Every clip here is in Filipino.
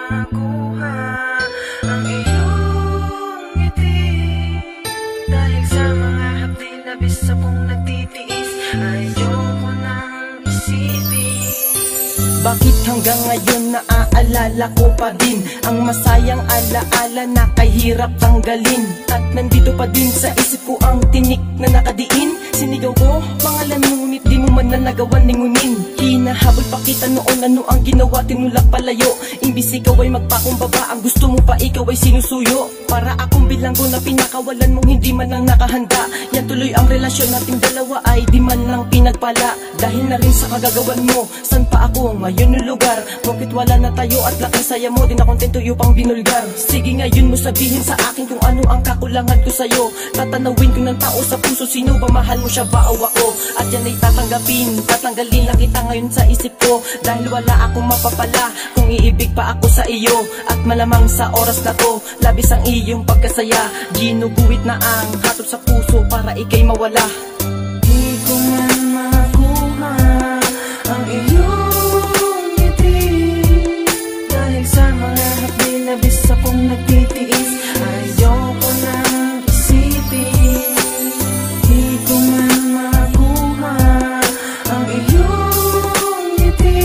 makuha ang iyong ngiti. Dahil sa mga hapdi na bisa kong nagtitiis, ayoko nang isipin. Bakit hanggang ngayon naaalala ko pa din ang masayang alaala na kay hirap tanggalin? At nandito pa din sa isip ko ang tinik na nakadiin. Sinigaw ko pangalan mo ngunit di mo man na nagawan lingunin. Hinahabol pa kita noon ano ang ginawa, tinulak palayo. Imbis ikaw ay magpakumbaba, ang gusto mo pa ikaw ay sinusuyo. Para akong bilanggo na pinakawalan mong hindi man lang nakahanda. Yan tuloy ang relasyon nating dalawa ay di man lang pinagpala. Dahil na rin sa kagagawan mo, san pa ako ngayon yung lugar? Bakit wala na tayo at laking saya mo, di na kontento yung pang binulgar. Sige ngayon mo sabihin sa akin kung ano ang kakulangan ko sa'yo. Tatanawin ko ng tao sa puso, sino ba mahal mo siya ba o ako? At yan ay tatanggapin, tatanggalin lang kita ngayon sa isip ko. Dahil wala akong mapapala kung iibig pa ako sa iyo. At malamang sa oras na to, labis ang iyong pagkasaya. Ginuguhit na ang hatol sa puso para ikay mawala. Di ko man makuha ang iyong ngiti. Dahil sa mga hapdi na bisa kong nagtitiis, ayoko nang isipin. Di ko man makuha ang iyong ngiti.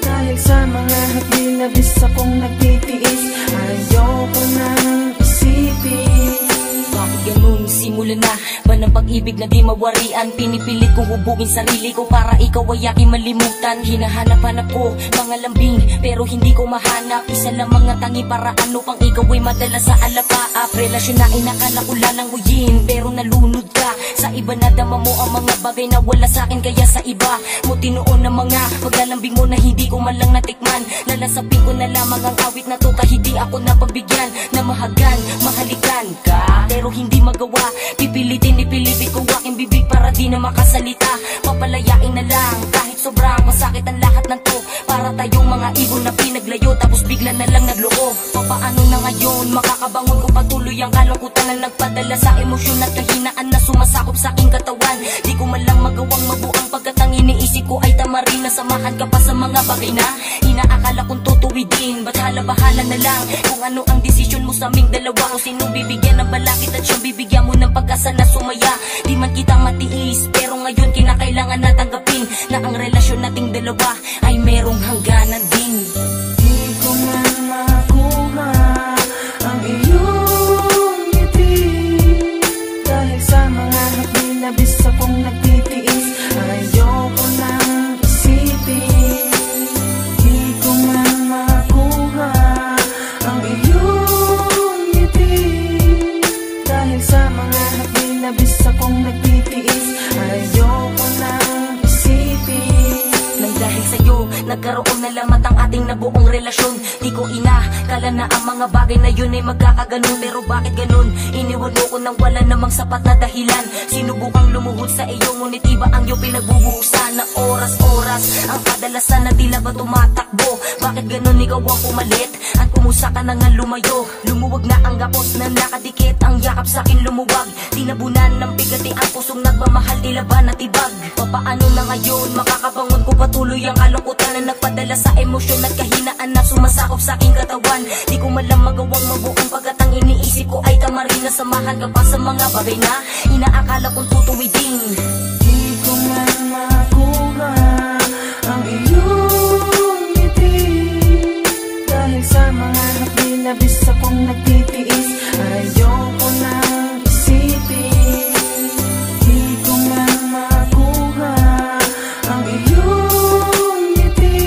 Dahil sa mga hapdi na bisa kong nagtitiis, ayoko nang isipin. Bakit ganun? Simula na ba ng pag-ibig na di mawarian? Pinipilit kong hubugin sarili ko para ikaw ay aking malimutan. Hinahanap-hanap ko mga lambing pero hindi ko mahanap. Isa lang mga tangi para ano pang ikaw ay madala sa alapaap. Relasyon na inakala ko lang uyin pero nalunod ka sa iba. Nadama mo ang mga bagay na wala sa akin kaya sa iba mo tinuon ng mga paglalambing mo na hindi ko man lang natikman. Lalasapin ko na lamang ang awit na to kahit di ako napagbigyan na mahagan, mahalikan ka pero hindi magawa. Pipilitin, ipilipit ko aking bibig para di na makasalita. Papalayain na lang kahit sobrang masakit ang lahat ng to. Para tayong mga ibon na pinaglayo tapos bigla na lang nagloo. Papaano na ngayon makakabangon ko patuloy ang kalungkutan na nagpadala sa emosyon at kahinaan na sumasakop sa aking katawan. Di ko man lang magawang mabuang pagkat ang iniisip ko ay tama rin na samahan ka pa sa mga bagay na inaakala kong tutuwidin. Ba't bahala na lang kung ano ang desisyon mo sa aming dalawa. Kung sinong bibigyan ng balakid at siyang bibigyan mo ng pag-asa na sumaya. Di man kita matiis pero ngayon kinakailangan na tanggapin na ang relasyon nating dalawa ay merong hangganan din. Di ko man makuha ang iyong ngiti. Dahil sa mga hapdi na bisa kong nagtitiis, ayoko nang isipin. Di ko man makuha ang iyong ngiti. Dahil sa mga hapdi na bisa kong nagtitiis, ayoko nang isipin. Nang dahil sa'yo, nagkaroon na lamat ang ating nabuong relasyon. Di ko inakala na ang mga bagay na yun ay magkakaganon. Pero bakit ganon? Iniwan mo ko nang wala namang sapat na dahilan. Sinubukang lumuhod sa iyo, ngunit iba ang iyong pinagbubuhusan na oras-oras. Ang kadalasan na tila ba tumatakbo. Bakit ganon ikaw ang pumalit? At kumusa ka na nga lumayo. Lumuwag na ang gapos na nakadikit. Ang yakap sa'kin lumuwag. Tinabunan ng bigati ang pusong nagmamahal, tila ba natibag? Papaano na ngayon makakabangon ko patuloy ang kalungkutan na nagpadala sa emosyon at kahinaan na sumasakop sa aking katawan. Di ko man lang magawang mabuong pagkat ang iniisip ko ay tama rin na samahan ka pa sa mga bagay na inaakala kong tutuwidin. Di ko man makuha ang iyong ngiti. Dahil sa mga hapdi na bisa kong nagtitiis, ayoko nang isipin. Di ko man makuha ang iyong ngiti.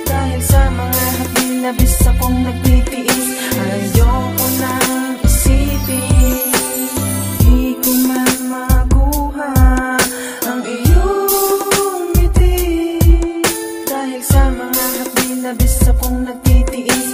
Dahil sa mga hapdi na bisa kong nagtitiis, ayoko nang isipin. Di ko man makuha ang iyong ngiti. Dahil sa mga hapdi na bisa kong nagtitiis,